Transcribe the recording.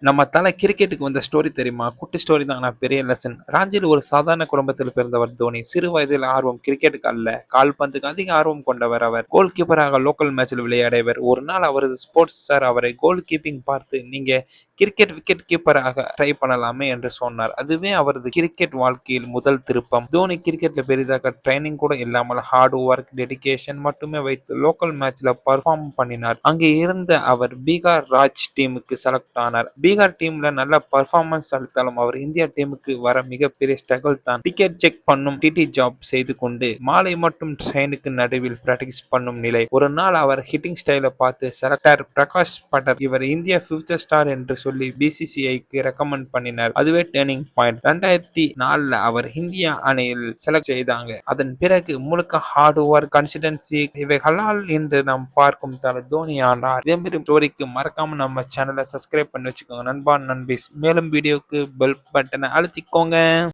நம்ம தல கிரிக்கெட்டுக்கு வந்த ஸ்டோரி தெரியுமா? குட்டி ஸ்டோரி தான். ஆனா பெரிய லெசன். ராஞ்சியில் ஒரு சாதாரண குடும்பத்தில் பிறந்தவர் தோனி. சிறு வயதில் ஆர்வம் கிரிக்கெட்டுக்கு அல்ல, கால்பந்துக்கு அதிக ஆர்வம் கொண்டவர் அவர். கோல் கீப்பராக லோக்கல் மேட்சில் விளையாடியவர். ஒரு நாள் அவரது ஸ்போர்ட்ஸ் சார் அவரை கோல் கீப்பிங் பார்த்து, நீங்க கிரிக்கெட் விக்கெட் கீப்பராக ட்ரை பண்ணலாமே என்று சொன்னார். அதுவே அவரது கிரிக்கெட் வாழ்க்கையில் முதல் திருப்பம். தோனி கிரிக்கெட்ல பெரிதாக ட்ரைனிங் கூட இல்லாமல் ஹார்ட் ஒர்க், டெடிகேஷன் மட்டுமே வைத்து லோக்கல் மேட்ச்ல பர்ஃபார்ம் பண்ணினார். அங்கே இருந்த அவர் பீகார் ராஜ் டீமுக்கு செலக்ட் ஆனார். பீகார் டீம்ல நல்ல பர்ஃபார்மன்ஸ் அளித்தாலும் அவர் இந்தியா டீமுக்கு வர மிகப்பெரிய ஸ்ட்ரகிள் தான். டிக்கெட் செக் பண்ணும் டிடி ஜாப் செய்து கொண்டு மாலை மட்டும் ட்ரெயினுக்கு நடுவில் பிராக்டிஸ் பண்ணும் நிலை. ஒரு நாள் அவர் ஹிட்டிங் ஸ்டைலை பார்த்து செலக்டர் பிரகாஷ் பட்டர் இவர் இந்தியா ஃபியூச்சர் ஸ்டார் என்று சொல்லி பிசிசிஐக்கு ரெக்கமெண்ட் பண்ணினார். அதுவே டேர்னிங் பாயிண்ட். 2004 அவர் இந்தியா அணியில் செலக்ட் செய்தாங்க. அதன் பிறகு முழுக்க ஹார்ட் ஒர்க், கன்சிஸ்டன்சி இவைகளால் இன்று நாம் பார்க்கும் தல தோனி ஆனார். இதே ஸ்டோரிக்கு மறக்காம நம்ம சேனலை சப்ஸ்கிரைப் பண்ணி வச்சுக்கோங்க நண்பா நண்பீஸ். மேலும் வீடியோக்கு பெல் பட்டனை அழுத்திக்கோங்க.